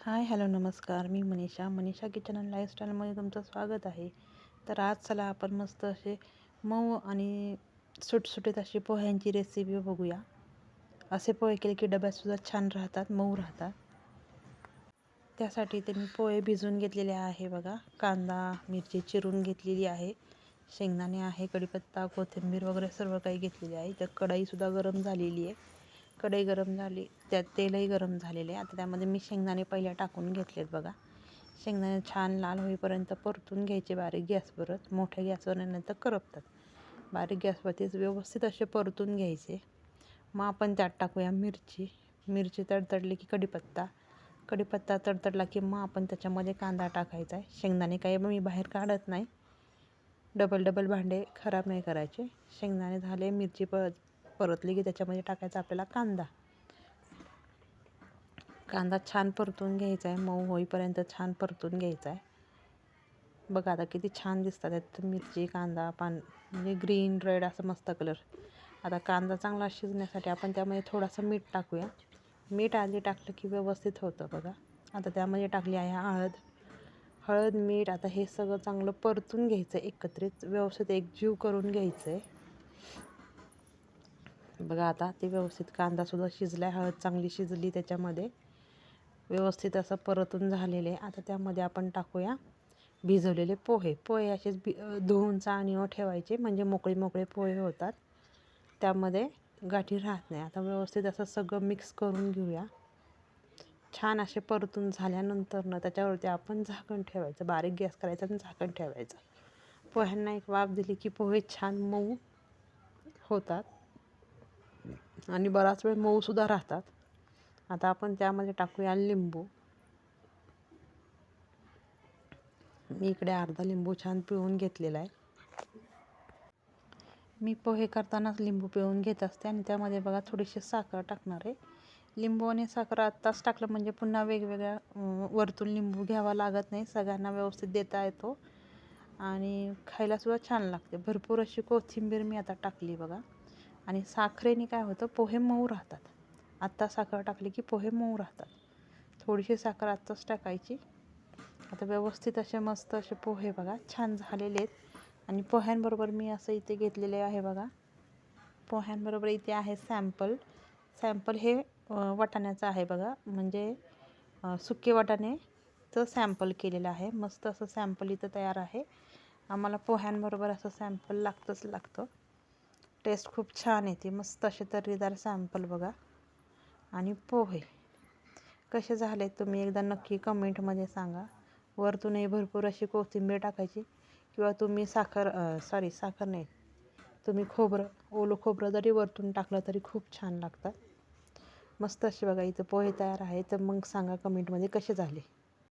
Hi hello नमस्कार. मी Manisha kitchen and लाईफस्टाईलमध्ये तुमचं स्वागत आहे. तर आज चला आपण मस्त असे मऊ आणि सुटसुटीत अशी पोह्यांची रेसिपी बघूया. असे पोहे केले की डब्यातसुद्धा छान राहतात, मऊ राहतात. त्यासाठी ते मी पोहे भिजवून घेतलेले आहे बघा. कांदा मिरची चिरून घेतलेली आहे, शेंगदाणे आहे, कढीपत्ता कोथिंबीर वगैरे सर्व काही घेतलेले आहे. तर कढईसुद्धा गरम झालेली आहे. कढई गरम झाली, त्यात तेलही गरम झालेले आहे. आता त्यामध्ये मी शेंगदाणे पहिले टाकून घेतलेत बघा. शेंगदाणे छान लाल होईपर्यंत परतून घ्यायचे बारीक गॅसवरच. मोठ्या गॅसवर नंतर करपतात. बारीक गॅसवरतीच व्यवस्थित असे परतून घ्यायचे. मग आपण त्यात टाकूया मिरची तडतडली की कढीपत्ता तडतडला की मग आपण त्याच्यामध्ये कांदा टाकायचा आहे. शेंगदाणे काही मी बाहेर काढत नाही, डबल भांडे खराब नाही करायचे. शेंगदाणे झाले, मिरची परतली की त्याच्यामध्ये टाकायचा आपल्याला कांदा छान परतून घ्यायचा आहे. मऊ होईपर्यंत छान परतून घ्यायचा आहे. बघा आता किती छान दिसतात आहेत मिरची, कांदा, म्हणजे ग्रीन रेड असं मस्त कलर. आता कांदा चांगला शिजण्यासाठी आपण त्यामध्ये थोडंसं मीठ टाकूया. मीठ आधी टाकलं की व्यवस्थित होतं बघा. आता त्यामध्ये टाकली आहे हळद मीठ. आता हे सगळं चांगलं परतून घ्यायचं, एकत्रित व्यवस्थित एकजीव करून घ्यायचं आहे बघा. आता ते व्यवस्थित कांदासुद्धा शिजला आहे, हळद चांगली शिजली, त्याच्यामध्ये व्यवस्थित असं परतून झालेले. आता त्यामध्ये आपण टाकूया भिजवलेले पोहे असेच धुवून चाळणीवर ठेवायचे, म्हणजे मोकळे पोहे होतात, त्यामध्ये गाठी राहत नाही. आता व्यवस्थित असं सगळं मिक्स करून घेऊया. छान असे परतून झाल्यानंतर त्याच्यावरती आपण झाकण ठेवायचं, बारीक गॅस करायचा आणि झाकण ठेवायचं. पोह्यांना एक वाफ दिली की पोहे छान मऊ होतात आणि बराच वेळ मऊसुद्धा राहतात. आता आपण त्यामध्ये टाकूया लिंबू. मी इकडे अर्धा लिंबू छान पिळून घेतलेला आहे. मी पोहे करतानाच लिंबू पिळून घेत असते आणि त्यामध्ये बघा थोडीशी साखर टाकणार आहे. लिंबू आणि साखर आत्ताच टाकलं म्हणजे पुन्हा वेगवेगळ्या वरतून लिंबू घ्यावा लागत नाही, सगळ्यांना व्यवस्थित देता येतो आणि खायलासुद्धा छान लागते. भरपूर अशी कोथिंबीर मी आता टाकली बघा. आणि साखरेने काय होतं, पोहे मऊ राहतात. आत्ता साखर टाकली की पोहे मऊ राहतात. थोडीशी साखर आत्ताच टाकायची. आता व्यवस्थित असे मस्त असे पोहे बघा छान झालेले आहेत. आणि पोह्यांबरोबर मी असं इथे घेतलेले आहे बघा. पोह्यांबरोबर इथे आहे सॅम्पल हे वाटाण्याचं आहे बघा, म्हणजे सुके वाटाण्याचं सॅम्पल केलेलं आहे. मस्त असं सॅम्पल इथं तयार आहे. आम्हाला पोह्यांबरोबर असं सॅम्पल लागतं. टेस्ट खूप छान येते. मस्त असे तर्रीदार सॅम्पल बघा. आणि पोहे कसे झाले तुम्ही एकदा नक्की कमेंटमध्ये सांगा. वरतूनही भरपूर अशी कोथिंबीर टाकायची, किंवा तुम्ही साखर नाही, तुम्ही ओलं खोबरं जरी वरतून टाकलं तरी खूप छान लागतात. मस्त असे बघा इथं पोहे तयार आहे. तर मग सांगा कमेंटमध्ये कसे झाले.